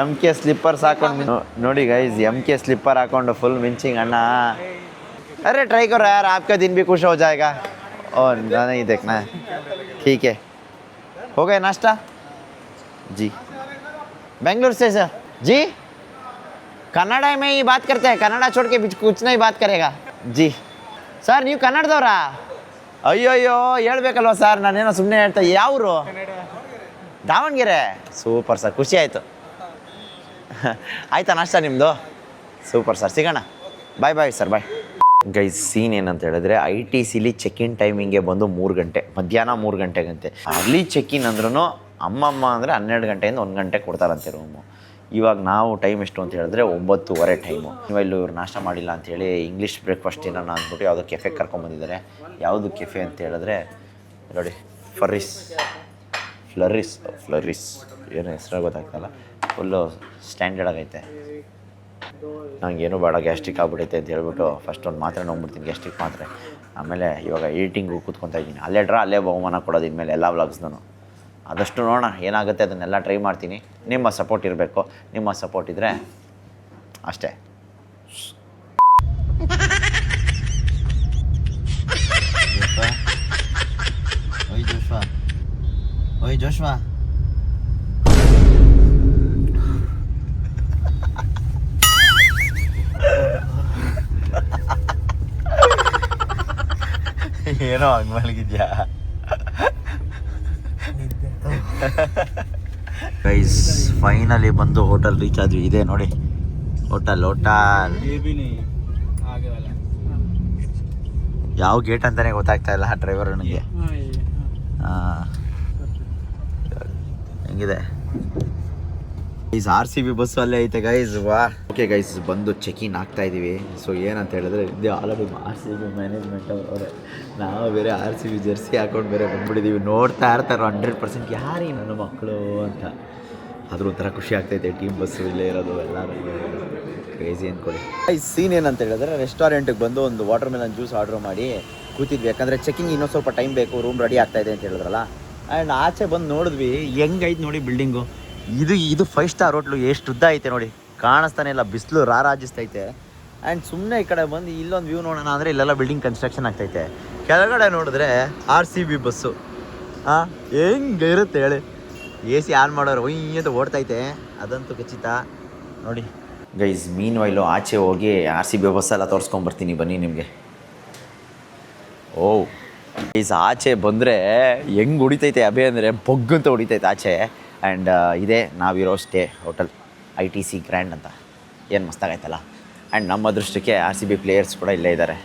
MK ಸ್ಲಿಪ್ಪರ್ಸ್ ಹಾಕೊಂಡು ನೋಡಿ ಗೈಸ್ MK ಸ್ಲಿಪ್ಪರ್ ಹಾಕೊಂಡು ಫುಲ್ ಮಿಂಚಿಂಗ್ ಅಣ್ಣ अरे ट्राई करो यार आपका दिन भी खुश हो जाएगा और नहीं देखना है ठीक है हो गया नाश्ता जी बेंगलुरु से सर जी कन्नड़ा में ही बात करते हैं कन्नड़ा छोड़ के कुछ नहीं बात करेगा जी सर ನೀವು ಕನ್ನಡದವರಾ ಅಯ್ಯೋ ಹೇಳ್ಬೇಕಲ್ವ ಸರ್ ನಾನೇನೋ ಸುಮ್ಮನೆ ಹೇಳ್ತಾ ಯಾವರು ದಾವಣಗೆರೆ ಸೂಪರ್ ಸರ್ ಖುಷಿ ಆಯಿತು ಆಯ್ತಾ ನಾಷ್ಟ ನಿಮ್ಮದು ಸೂಪರ್ ಸರ್ ಸಿಗೋಣ bye sir bye guys scene ಏನಂತ ಹೇಳಿದ್ರೆ ITCಲಿ ಚೆಕ್-ಇನ್ ಟೈಮಿಂಗ್ಗೆ ಬಂದು 3 ಗಂಟೆ ಮಧ್ಯಾಹ್ನ 3 ಗಂಟೆಗಂತೆ ಅಲ್ಲಿ ಚೆಕ್-ಇನ್ ಅಂದ್ರೂ ಅಮ್ಮಮ್ಮ ಅಂದರೆ 12 ಗಂಟೆಯಿಂದ 1 ಗಂಟೆ ಕೊಡ್ತಾರಂತೆ ರೂಮು ಇವಾಗ ನಾವು ಟೈಮ್ ಎಷ್ಟು ಅಂತ ಹೇಳಿದ್ರೆ 9:30 ಟೈಮು ಇವಾಗ ಇವ್ರು ನಾಷ್ಟ ಮಾಡಿಲ್ಲ ಅಂಥೇಳಿ ಇಂಗ್ಲೀಷ್ ಬ್ರೇಕ್ಫಾಸ್ಟ್ ತಿನ್ನೋಣ ಅಂದ್ಬಿಟ್ಟು ಯಾವುದೋ ಕೆಫೆ ಕರ್ಕೊಂಬಂದಿದ್ದಾರೆ ಯಾವುದು ಕೆಫೆ ಅಂತ ಹೇಳಿದ್ರೆ ನೋಡಿ ಫ್ಲರಿಸ್ ಏನು ಹೆಸರು ಗೊತ್ತಾಗ್ತಲ್ಲ ಫುಲ್ಲು ಸ್ಟ್ಯಾಂಡರ್ಡ್ ಆಗೈತೆ ನನಗೇನು ಬೇಡ ಗ್ಯಾಸ್ಟ್ರಿಕ್ ಆಗ್ಬಿಟ್ಟೈತೆ ಅಂತ ಹೇಳ್ಬಿಟ್ಟು ಫಸ್ಟ್ ಒಂದು ಮಾತ್ರೆ ನೋಡ್ಬಿಡ್ತೀನಿ ಗ್ಯಾಸ್ಟ್ರಿಕ್ ಮಾತ್ರೆ ಆಮೇಲೆ ಇವಾಗ ಏಟಿಂಗು ಕೂತ್ಕೊತಾ ಇದ್ದೀನಿ ಅಲ್ಲೇ ಬಹುಮಾನ ಕೊಡೋದು ಇನ್ಮೇಲೆ ಎಲ್ಲ ವ್ಲಾಗ್ಸ್ನೂ ಆದಷ್ಟು ನೋಡೋಣ ಏನಾಗುತ್ತೆ ಅದನ್ನೆಲ್ಲ ಟ್ರೈ ಮಾಡ್ತೀನಿ ನಿಮ್ಮ ಸಪೋರ್ಟ್ ಇರಬೇಕು ನಿಮ್ಮ ಸಪೋರ್ಟ್ ಇದ್ದರೆ ಅಷ್ಟೇ ಓಯ್ ಜೋಶ್ವಾ ಏನೋ ಹಂಗೆ ಮಲಗಿದ್ಯಾ ಗೈಸ್ ಫೈನಲಿ ಬಂದು ಹೋಟೆಲ್ ರೀಚ್ ಆದ್ವಿ ಇದೆ ನೋಡಿ ಹೋಟೆಲ್ ಯಾವ ಗೇಟ್ ಅಂತಾನೆ ಗೊತ್ತಾಗ್ತಾ ಇಲ್ಲ ಡ್ರೈವರ್ ನನಗೆ ಹೆಂಗಿದೆ ಗೈಸ್ RCB ಬಸ್ಸು ಅಲ್ಲೇ ಐತೆ ಗೈಸ್ ವಾ ಓಕೆ ಗೈಸ್ ಬಂದು ಚೆಕ್-ಇನ್ ಆಗ್ತಾ ಇದ್ದೀವಿ ಸೊ ಏನಂತ ಹೇಳಿದ್ರೆ ಇದೇ ಆಲ್ರೆಡಿ RCB ಮ್ಯಾನೇಜ್ಮೆಂಟ್ ಅವರೇ ನಾವು ಬೇರೆ RCB ಜರ್ಸಿ ಹಾಕೊಂಡು ಬೇರೆ ಬಂದ್ಬಿಟ್ಟಿದ್ದೀವಿ ನೋಡ್ತಾ ಇರ್ತಾರೆ 100% ಯಾರೀ ನನ್ನ ಮಕ್ಕಳು ಅಂತ ಆದರೂ ಒಂಥರ ಖುಷಿ ಆಗ್ತೈತೆ ಟೀಮ್ ಬಸ್ಸು ಇಲ್ಲೇ ಇರೋದು ಎಲ್ಲರೂ ಕ್ರೇಜಿ ಅಂದ್ಕೊಳ್ಳಿ ಸೀನ್ ಏನಂತ ಹೇಳಿದ್ರೆ ರೆಸ್ಟೋರೆಂಟಿಗೆ ಬಂದು ಒಂದು ವಾಟರ್ ಮೆಲನ್ ಜ್ಯೂಸ್ ಆರ್ಡ್ರ್ ಮಾಡಿ ಕೂತಿದ್ವಿ ಯಾಕಂದರೆ ಚೆಕಿಂಗ್ ಇನ್ನೂ ಸ್ವಲ್ಪ ಟೈಮ್ ಬೇಕು ರೂಮ್ ರೆಡಿ ಆಗ್ತಾಯಿದೆ ಅಂತ ಹೇಳಿದ್ರಲ್ಲ ಆ್ಯಂಡ್ ಆಚೆ ಬಂದು ನೋಡಿದ್ವಿ ಹೆಂಗೈತೆ ನೋಡಿ ಬಿಲ್ಡಿಂಗು ಇದು 5 ಸ್ಟಾರ್ ಹೋಟ್ಲು ಎಷ್ಟು ಉದ್ದ ಐತೆ ನೋಡಿ ಕಾಣಿಸ್ತಾನೆ ಇಲ್ಲ ಬಿಸಿಲು ರಾರಾಜಿಸ್ತೈತೆ ಆ್ಯಂಡ್ ಸುಮ್ಮನೆ ಈ ಕಡೆ ಬಂದು ಇಲ್ಲೊಂದು ವ್ಯೂ ನೋಡೋಣ ಅಂದರೆ ಇಲ್ಲೆಲ್ಲ ಬಿಲ್ಡಿಂಗ್ ಕನ್ಸ್ಟ್ರಕ್ಷನ್ ಆಗ್ತೈತೆ ಕೆಳಗಡೆ ನೋಡಿದ್ರೆ RCB ಬಸ್ಸು ಹೆಂಗೆ ಇರುತ್ತೆ ಹೇಳಿ AC ಆನ್ ಮಾಡೋರು ಅಂತ ಓಡ್ತೈತೆ ಅದಂತೂ ಖಚಿತ ನೋಡಿ ಗೈಸ್ ಮೀನ್ ವೈಲು ಆಚೆ ಹೋಗಿ RCB ಬಸ್ಸೆಲ್ಲ ತೋರಿಸ್ಕೊಂಬರ್ತೀನಿ ಬನ್ನಿ ನಿಮಗೆ ಗೈಸ್ ಆಚೆ ಬಂದರೆ ಹೆಂಗೆ ಹೊಡಿತೈತೆ ಅಬೆ ಅಂದರೆ ಬೊಗ್ಗಂತ ಹೊಡಿತೈತೆ ಆಚೆ ಆ್ಯಂಡ್ ಇದೇ ನಾವಿರೋ ಸ್ಟೇ ಹೋಟೆಲ್ ITC ಗ್ರ್ಯಾಂಡ್ ಅಂತ ಏನು ಮಸ್ತಾಗೈತಲ್ಲ ಆ್ಯಂಡ್ ನಮ್ಮ ಅದೃಷ್ಟಕ್ಕೆ RCB ಪ್ಲೇಯರ್ಸ್ ಕೂಡ ಇಲ್ಲೇ ಇದ್ದಾರೆ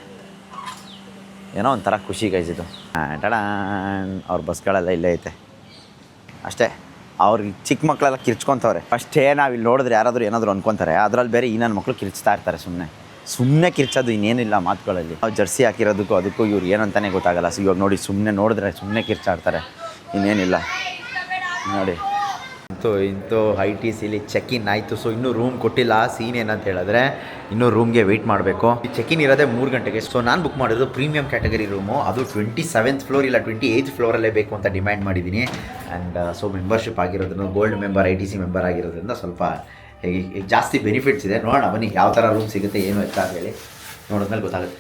ಏನೋ ಒಂಥರ ಖುಷಿ ಗೈಸ್ ಇದು ಅವ್ರ ಬಸ್ಗಳೆಲ್ಲ ಇಲ್ಲೇ ಐತೆ ಅಷ್ಟೇ ಅವ್ರಿಗೆ ಚಿಕ್ಕ ಮಕ್ಕಳೆಲ್ಲ ಕಿರ್ಚ್ಕೊತವ್ರೆ ಅಷ್ಟೇ ನಾವು ಇಲ್ಲಿ ನೋಡಿದ್ರೆ ಯಾರಾದರೂ ಏನಾದರೂ ಅನ್ಕೊತಾರೆ ಅದರಲ್ಲಿ ಬೇರೆ ಈ ನನ್ನ ಮಕ್ಕಳು ಕಿರ್ಚ್ತಾ ಇರ್ತಾರೆ ಸುಮ್ಮನೆ ಕಿರ್ಚೋದು ಇನ್ನೇನಿಲ್ಲ ಮಾತುಗಳಲ್ಲಿ ನಾವು ಜರ್ಸಿ ಹಾಕಿರೋದಕ್ಕೂ ಅದಕ್ಕೂ ಇವ್ರು ಏನಂತಾನೆ ಗೊತ್ತಾಗಲ್ಲ ಸೊ ಇವಾಗ ನೋಡಿ ನೋಡಿದ್ರೆ ಸುಮ್ಮನೆ ಕಿರ್ಚಾಡ್ತಾರೆ ಇನ್ನೇನಿಲ್ಲ ನೋಡಿ ಇಂತೂ ITCಲಿ ಚೆಕ್-ಇನ್ ಆಯಿತು ಸೊ ಇನ್ನೂ ರೂಮ್ ಕೊಟ್ಟಿಲ್ಲ ಸೀನ್ ಏನಂತ ಹೇಳಿದ್ರೆ ಇನ್ನೂ ರೂಮ್ಗೆ ವೆಯ್ಟ್ ಮಾಡಬೇಕು ಚೆಕ್-ಇನ್ ಇರೋದೇ 3 ಗಂಟೆಗೆ ಸೊ ನಾನು ಬುಕ್ ಮಾಡಿರೋದು ಪ್ರೀಮಿಯಂ ಕ್ಯಾಟಗರಿ ರೂಮು ಅದು 27th ಫ್ಲೋರ್ ಇಲ್ಲ 28th ಫ್ಲೋರಲ್ಲೇ ಬೇಕು ಅಂತ ಡಿಮ್ಯಾಂಡ್ ಮಾಡಿದ್ದೀನಿ ಆ್ಯಂಡ್ ಸೊ ಮೆಂಬರ್ಶಿಪ್ ಆಗಿರೋದ್ರಿಂದ ಗೋಲ್ಡ್ ಮೆಂಬರ್ ITC ಮೆಂಬರ್ ಆಗಿರೋದ್ರಿಂದ ಸ್ವಲ್ಪ ಜಾಸ್ತಿ ಬೆನಿಫಿಟ್ಸ್ ಇದೆ ನೋಡೋಣ ಬನ್ನಿ ಯಾವ ಥರ ರೂಮ್ ಸಿಗುತ್ತೆ ಏನು ಎತ್ತ ಅಂತ ಹೇಳಿ ನೋಡಿದ್ಮೇಲೆ ಗೊತ್ತಾಗುತ್ತೆ.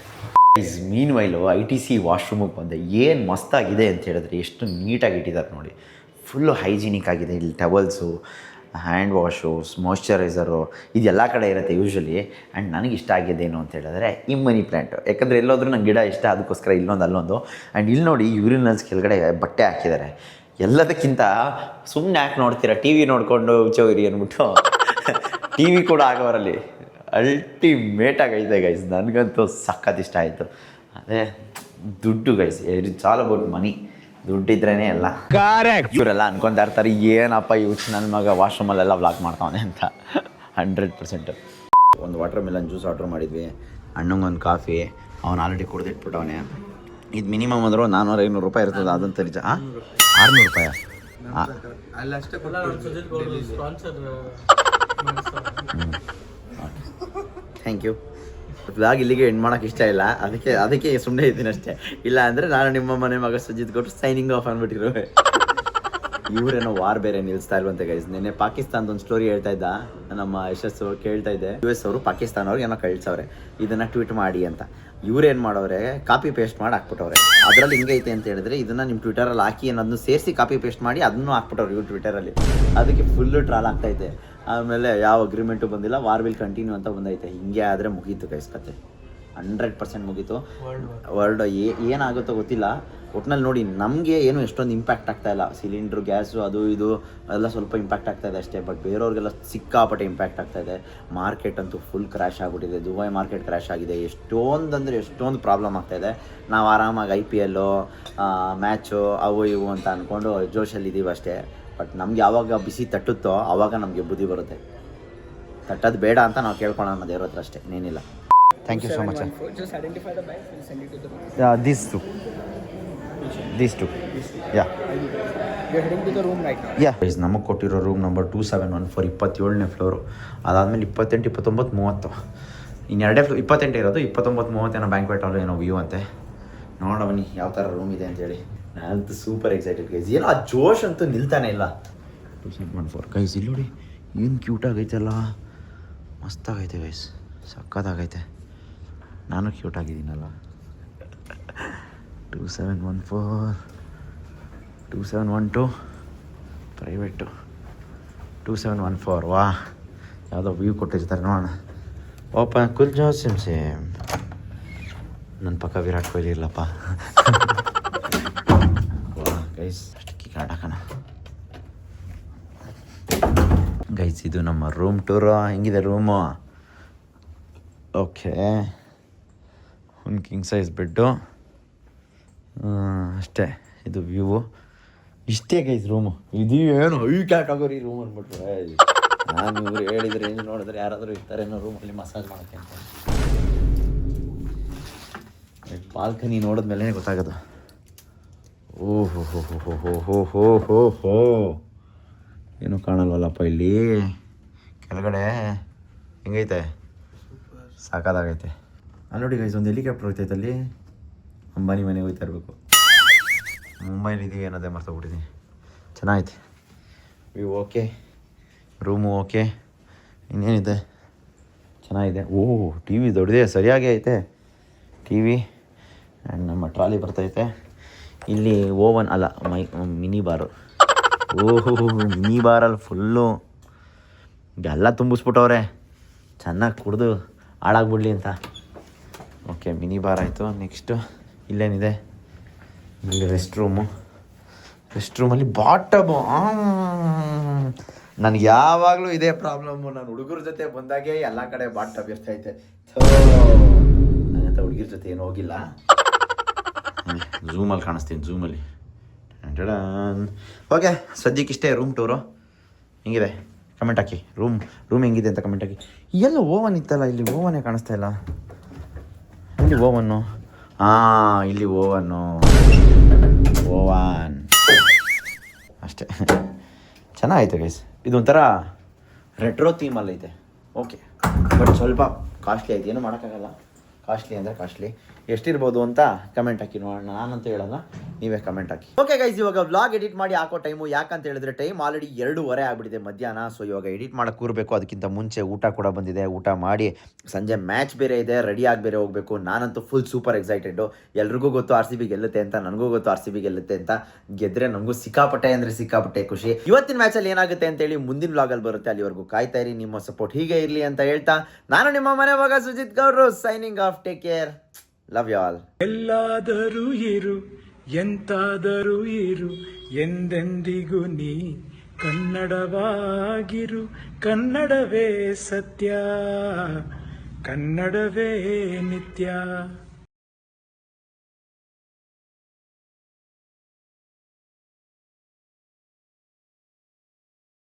ಮೀನ್ ವೈಲು ITC ವಾಶ್ರೂಮಿಗೆ ಬಂದೆ. ಏನು ಮಸ್ತಾಗಿದೆ ಅಂತ ಹೇಳಿದ್ರೆ ಎಷ್ಟು ನೀಟಾಗಿ ಇಟ್ಟಿದ್ದಾರೆ ನೋಡಿ. ಫುಲ್ಲು ಹೈಜಿನಿಕ್ ಆಗಿದೆ. ಇಲ್ಲಿ ಟವಲ್ಸು, ಹ್ಯಾಂಡ್ ವಾಶು, ಮಾಯ್ಶ್ಚರೈಸರು ಇದೆಲ್ಲ ಕಡೆ ಇರುತ್ತೆ ಯೂಶ್ವಲಿ. ಆ್ಯಂಡ್ ನನಗೆ ಇಷ್ಟ ಆಗಿದ್ದೇನು ಅಂತ ಹೇಳಿದ್ರೆ ಈ ಮನಿ ಪ್ಲ್ಯಾಂಟು. ಯಾಕಂದರೆ ಎಲ್ಲೋದ್ರೂ ನಂಗೆ ಗಿಡ ಇಷ್ಟ, ಅದಕ್ಕೋಸ್ಕರ ಇಲ್ಲೊಂದು ಅಲ್ಲೊಂದು. ಆ್ಯಂಡ್ ಇಲ್ಲಿ ನೋಡಿ ಯೂರಿನಲ್ಸ್ ಕೆಳಗಡೆ ಬಟ್ಟೆ ಹಾಕಿದ್ದಾರೆ. ಎಲ್ಲದಕ್ಕಿಂತ ಸುಮ್ಮನೆ ಯಾಕೆ ನೋಡ್ತೀರಾ, TV ನೋಡಿಕೊಂಡು ಉಚ್ಚೋಗಿರಿ ಅಂದ್ಬಿಟ್ಟು TV ಕೂಡ ಆಗೋರಲ್ಲಿ ಅಲ್ಟಿಮೇಟ್ ಆಗೈತೆ ಗೈಸ್. ನನಗಂತೂ ಸಖತ್ ಇಷ್ಟ ಆಯಿತು. ಅದೇ ದುಡ್ಡು guys, it's all about money. ದುಡ್ಡಿದ್ರೇ ಎಲ್ಲ. ಇವರೆಲ್ಲ ಅನ್ಕೊತಾ ಇರ್ತಾರೆ ಏನಪ್ಪ ಯೂಸ್ ನನ್ನ ಮಗ ವಾಶ್ರೂಮಲ್ಲೆಲ್ಲ ವ್ಲಾಗ್ ಮಾಡ್ತಾವನೆ ಅಂತ. 100%. ಒಂದು ವಾಟರ್ ಮೆಲನ್ ಜ್ಯೂಸ್ ಆರ್ಡ್ರ್ ಮಾಡಿದ್ವಿ, ಅಣ್ಣಂಗೊಂದು ಕಾಫಿ. ಅವ್ನು ಆಲ್ರೆಡಿ ಕುಡ್ದಿಟ್ಬಿಟ್ಟವನೆ. ಇದು ಮಿನಿಮಮ್ ಅಂದರೂ 400-500 ರೂಪಾಯಿ ಇರ್ತದೆ. ಅದಂತ ನಿಜ. 600 ರೂಪಾಯಿ ಅಲ್ಲಷ್ಟೇ. Thank you. ವ್ಲಾಗ್ ಇಲ್ಲಿಗೆ ಎಂಡ್ ಮಾಡೋಕ್ಕೆ ಇಷ್ಟ ಇಲ್ಲ, ಅದಕ್ಕೆ ಸುಮ್ಮನೆ ಇದ್ದೀನಿ ಅಷ್ಟೇ. ಇಲ್ಲ ಅಂದರೆ ನಾನು ನಿಮ್ಮ ಮನೆ ಮಗ ಸುಜಿತ್ ಕೊಟ್ಟು ಸೈನಿಂಗ್ ಆಫ್ ಅಂದ್ಬಿಟ್ಟಿರುವೆ. ಇವರೇನೋ ವಾರ್ ಬೇರೆ ನಿಲ್ಲಿಸ್ತಾ ಇಲ್ವಂತೆ ಗೈಸ್. ನಿನ್ನೆ ಪಾಕಿಸ್ತಾನದ ಒಂದು ಸ್ಟೋರಿ ಹೇಳ್ತಾ ಇದ್ದ ನಮ್ಮ ಯಶಸ್ಸು, ಕೇಳ್ತಾ ಇದ್ದೆ. US ಅವರು ಪಾಕಿಸ್ತಾನ ಅವ್ರಿಗೆ ಏನೋ ಕಳ್ಸವ್ರೆ ಇದನ್ನು ಟ್ವೀಟ್ ಮಾಡಿ ಅಂತ. ಇವ್ರೇನು ಮಾಡೋರೆ, ಕಾಪಿ ಪೇಸ್ಟ್ ಮಾಡಿ ಹಾಕ್ಬಿಟ್ಟವ್ರೆ. ಅದರಲ್ಲಿ ಹಿಂಗೈತೆ ಅಂತ ಹೇಳಿದ್ರೆ ಇದನ್ನು ನಿಮ್ಮ ಟ್ವಿಟರಲ್ಲಿ ಹಾಕಿ ಅನ್ನೋದನ್ನು ಸೇರಿಸಿ ಕಾಪಿ ಪೇಸ್ಟ್ ಮಾಡಿ ಅದನ್ನು ಹಾಕ್ಬಿಟ್ಟವ್ರು ಇವ್ರು ಟ್ವಿಟರಲ್ಲಿ. ಅದಕ್ಕೆ ಫುಲ್ಲು ಟ್ರಾಲ್ ಆಗ್ತೈತೆ. ಆಮೇಲೆ ಯಾವ ಅಗ್ರಿಮೆಂಟು ಬಂದಿಲ್ಲ, ವಾರ್ ವಿಲ್ ಕಂಟಿನ್ಯೂ ಅಂತ ಬಂದೈತೆ. ಹಿಂಗೆ ಆದರೆ ಮುಗೀತು ಗೈಸ್ ಕತೆ. 100% ಮುಗೀತು. ವರ್ಲ್ಡ್ ಏನಾಗುತ್ತೋ ಗೊತ್ತಿಲ್ಲ. ಒಟ್ಟಿನಲ್ಲಿ ನೋಡಿ, ನಮಗೆ ಏನು ಎಷ್ಟೊಂದು ಇಂಪ್ಯಾಕ್ಟ್ ಆಗ್ತಾಯಿಲ್ಲ. ಸಿಲಿಂಡ್ರು, ಗ್ಯಾಸು, ಅದು ಇದು ಎಲ್ಲ ಸ್ವಲ್ಪ ಇಂಪ್ಯಾಕ್ಟ್ ಆಗ್ತಾಯಿದೆ ಅಷ್ಟೇ. ಬಟ್ ಬೇರೆಯವ್ರಿಗೆಲ್ಲ ಸಿಕ್ಕಾಪಟ್ಟೆ ಇಂಪ್ಯಾಕ್ಟ್ ಆಗ್ತಾಯಿದೆ. ಮಾರ್ಕೆಟ್ ಅಂತೂ ಫುಲ್ ಕ್ರ್ಯಾಶ್ ಆಗಿಬಿಟ್ಟಿದೆ. ದುಬೈ ಮಾರ್ಕೆಟ್ ಕ್ರ್ಯಾಶ್ ಆಗಿದೆ. ಎಷ್ಟೊಂದು ಪ್ರಾಬ್ಲಮ್ ಆಗ್ತಾಯಿದೆ. ನಾವು ಆರಾಮಾಗಿ IPL ಮ್ಯಾಚು ಅವು ಇವು ಅಂತ ಅಂದ್ಕೊಂಡು ಜೋಶಲ್ಲಿದ್ದೀವಿ ಅಷ್ಟೇ. ಬಟ್ ನಮ್ಗೆ ಯಾವಾಗ ಬಿಸಿ ತಟ್ಟುತ್ತೋ ಆವಾಗ ನಮಗೆ ಬುದ್ಧಿ ಬರುತ್ತೆ. ತಟ್ಟೋದು ಬೇಡ ಅಂತ ನಾವು ಕೇಳ್ಕೊಳ್ಳೋಣ ದೇವ್ರ ಹತ್ರ ಅಷ್ಟೇ, ಇನ್ನೇನಿಲ್ಲ. Thank you so much. Just identify the bike, we'll send it to the room. These two. Yeah. You're heading to the room right now. Yeah. ನಮಗೆ ಕೊಟ್ಟಿರೋ ರೂಮ್ ನಂಬರ್ 2714, 27ನೇ ಫ್ಲೋರು. ಅದಾದಮೇಲೆ 28, 29, 30. ಇನ್ನು 2 ಫ್ಲೋರ್. 28 ಇರೋದು, 29, 30 ಏನೋ ಬ್ಯಾಂಕ್ವೆಟ್ ಹಾಲ್ ಏನೋ ವ್ಯೂ ಅಂತೆ. ನೋಡೋಣ ಬನ್ನಿ ಯಾವ ಥರ ರೂಮ್ ಇದೆ ಅಂತೇಳಿ. ನಾನಂತೂ ಸೂಪರ್ ಎಕ್ಸೈಟೆಡ್ ಗೈಸ್. ಏನೋ ಆ ಜೋಶ್ ಅಂತೂ ನಿಲ್ತಾನೆ ಇಲ್ಲ. 2714 ಗೈಸ್. ಇಲ್ಲಿ ನೋಡಿ ಏನು ಕ್ಯೂಟ್ ಆಗೈತಲ್ಲ, ಮಸ್ತಾಗೈತೆ ಗೈಸ್, ಸಕ್ಕತ್ತಾಗೈತೆ. ನಾನು ಕ್ಯೂಟ್ ಆಗಿದ್ದೀನಲ್ಲ. 2714, 2712 ಪ್ರೈವೇಟು, 2714. ವಾ, ಯಾವುದೋ ವ್ಯೂ ಕೊಟ್ಟಿರ್ತಾರೆ ನೋಡೋಣ. ಓಪನ್ ಕುಲ್ಜೋ ಸೇಮ್. ನನ್ನ ಪಕ್ಕ ವಿರಾಟ್ ಕೊಹ್ಲಿ ಇಲ್ಲಪ್ಪ. ವಾ ಗೈಸ್, ಅಷ್ಟು ಕಿಕ್ ಆಡೋಣ ಗೈಸ್. ಇದು ನಮ್ಮ ರೂಮ್ ಟೂರು. ಹೆಂಗಿದೆ ರೂಮು? ಓಕೆ, ಒಂದು ಕಿಂಗ್ ಸೈಜ್ ಬೆಡ್ಡು ಅಷ್ಟೇ. ಇದು ವ್ಯೂ ಇಷ್ಟೇ ಗೈಸ್ ರೂಮು. ಇದು ಏನು ಹೈಟ್ ಆಗೋರಿ ರೂಮ್ ಅಂದ್ಬಿಟ್ರೆ. ನಾನು ಇವ್ರು ಹೇಳಿದ್ರೆ ರೇಂಜ್ ನೋಡಿದ್ರೆ ಯಾರಾದರೂ ಇರ್ತಾರೇನೋ ರೂಮಲ್ಲಿ ಮಸಾಜ್ ಮಾಡೋಕ್ಕೆ ಅಂತ. ಬಾಲ್ಕನಿ ನೋಡಿದ್ಮೇಲೆ ಗೊತ್ತಾಗೋದು. ಓಹೋ ಹೋ ಹೋ ಹೋ ಹೋ ಹೋ ಹೋ ಹೋ ಹೋ, ಏನೂ ಕಾಣಲ್ವಲ್ಲಪ್ಪ ಇಲ್ಲಿ ಕೆಳಗಡೆ. ಹೆಂಗೈತೆ? ಸಾಕಾದಾಗೈತೆ. ಅಲ್ಲಿ ನೋಡಿ ಗೈಸ್, ಒಂದು ಹೆಲಿಕಾಪ್ಟರ್ ಹೋಗ್ತೈತೆ ಅಲ್ಲಿ. ಅಂಬಾನಿ ಮನೆಗೆ ಹೋಗ್ತಾ ಇರಬೇಕು. ಮುಂಬೈಲಿದ್ದೀವಿ ಅನ್ನೋದೇ ಮರ್ತೋಗ್ಬಿಟ್ಟಿದ್ದೀನಿ. ಚೆನ್ನಾಗೈತೆ ವ್ಯೂ. Okay, room okay. ಇನ್ನೇನಿದೆ? ಚೆನ್ನಾಗಿದೆ. ಓಹ್, TV ದೊಡ್ಡದೇ, ಸರಿಯಾಗಿ ಐತೆ TV. ಆ್ಯಂಡ್ ನಮ್ಮ ಟ್ರಾಲಿ ಬರ್ತೈತೆ. ಇಲ್ಲಿ ಓವನ್ ಅಲ್ಲ, ಮಿನಿ ಬಾರು. ಓಹೋ, ಮಿನಿ ಬಾರಲ್ಲಿ ಫುಲ್ಲು ಎಲ್ಲ ತುಂಬಿಸ್ಬಿಟ್ಟವ್ರೆ, ಚೆನ್ನಾಗಿ ಕುಡಿದು ಹಾಳಾಗ್ಬಿಡ್ಲಿ ಅಂತ. ಓಕೆ, ಮಿನಿ ಬಾರ್ ಆಯಿತು. ನೆಕ್ಸ್ಟು ಇಲ್ಲೇನಿದೆ? ಇಲ್ಲಿ ರೆಸ್ಟ್ ರೂಮಲ್ಲಿ ಬಾಟಮು. ನನಗೆ ಯಾವಾಗಲೂ ಇದೇ ಪ್ರಾಬ್ಲಮ್ಮು. ನಾನು ಹುಡುಗರ ಜೊತೆ ಬಂದಾಗೆ ಎಲ್ಲ ಕಡೆ ಬಾಟಮ್ ಇರ್ತೈತೆ. ನಾನಂತ ಹುಡುಗಿರ ಜೊತೆ ಏನು ಹೋಗಿಲ್ಲ. ಝೂಮಲ್ಲಿ ಕಾಣಿಸ್ತೀನಿ, ಝೂಮಲ್ಲಿ. ಓಕೆ, ಸದ್ಯಕ್ಕೆ ಇಷ್ಟೇ ರೂಮ್ ಟೂರು. ಹೆಂಗಿದೆ ಕಮೆಂಟ್ ಹಾಕಿ. ರೂಮ್ ಹೆಂಗಿದೆ ಅಂತ ಕಮೆಂಟ್ ಹಾಕಿ. ಎಲ್ಲ ಓವನ್ ಇತ್ತಲ್ಲ, ಇಲ್ಲಿ ಓವನ್ನೇ ಕಾಣಿಸ್ತಾ ಇಲ್ಲ. ಇಲ್ಲಿ ಓವನ್ನು, ಇಲ್ಲಿ ಓವನ್ ಅಷ್ಟೇ. ಚೆನ್ನಾಗೈತೆ ಗೈಸ್. ಇದೊಂಥರ ರೆಟ್ರೋ ಥೀಮಲ್ಲಿ ಐತೆ. ಓಕೆ, ಬಟ್ ಸ್ವಲ್ಪ ಕಾಸ್ಟ್ಲಿ ಐತೆ, ಏನೂ ಮಾಡೋಕ್ಕಾಗಲ್ಲ. ಕಾಸ್ಟ್ಲಿ ಅಂದರೆ ಕಾಸ್ಟ್ಲಿ. ಎಷ್ಟಿರ್ಬೋದು ಅಂತ ಕಮೆಂಟ್ ಹಾಕಿ ನೋಡೋಣ. ನಾನಂತೂ ಹೇಳೋಣ, ನೀವೇ ಕಮೆಂಟ್ ಹಾಕಿ. ಓಕೆ ಗೈಸ್, ಇವಾಗ ವ್ಲಾಗ್ ಎಡಿಟ್ ಮಾಡಿ ಹಾಕೋ ಟೈಮು ಯಾಕಂತ ಹೇಳಿದ್ರೆ ಟೈಮ್ ಆಲ್ರೆಡಿ 2:30 ಆಗಿಬಿಟ್ಟಿದೆ ಮಧ್ಯಾಹ್ನ. ಸೊ ಇವಾಗ ಎಡಿಟ್ ಮಾಡೋಕ್ಕೆ ಕೂರಬೇಕು. ಅದಕ್ಕಿಂತ ಮುಂಚೆ ಊಟ ಕೂಡ ಬಂದಿದೆ. ಊಟ ಮಾಡಿ ಸಂಜೆ ಮ್ಯಾಚ್ ಬೇರೆ ಇದೆ, ರೆಡಿಯಾಗಿ ಬೇರೆ ಹೋಗಬೇಕು. ನಾನಂತೂ ಫುಲ್ ಸೂಪರ್ ಎಕ್ಸೈಟೆಡ್ಡು. ಎಲ್ರಿಗೂ ಗೊತ್ತು RCB ಗೆಲ್ಲುತ್ತೆ ಅಂತ, ನನಗೂ ಗೊತ್ತು RCB ಗೆಲ್ಲುತ್ತೆ ಅಂತ. ಗೆದ್ರೆ ನಮಗೂ ಸಿಕ್ಕಾಪಟ್ಟೆ ಅಂದರೆ ಸಿಕ್ಕಾಪಟ್ಟೆ ಖುಷಿ. ಇವತ್ತಿನ ಮ್ಯಾಚಲ್ಲಿ ಏನಾಗುತ್ತೆ ಅಂತೇಳಿ ಮುಂದಿನ ವ್ಲಾಗಲ್ಲಿ ಬರುತ್ತೆ. ಅಲ್ಲಿವರೆಗೂ ಕಾಯ್ತಾ ಇರಿ. ನಿಮ್ಮ ಸಪೋರ್ಟ್ ಹೀಗೆ ಇರಲಿ ಅಂತ ಹೇಳ್ತಾ ನಾನು ನಿಮ್ಮ ಮನೆ ಮಗ ಸುಜಿತ್ ಗೌಡ್ರು signing off. Take care. Love you all. ಎಲ್ಲಾದರೂ ಇರು, ಎಂತಾದರೂ ಇರು, ಎಂದೆಂದಿಗೂ ನೀ ಕನ್ನಡವಾಗಿರು. ಕನ್ನಡವೇ ಸತ್ಯ, ಕನ್ನಡವೇ ನಿತ್ಯ.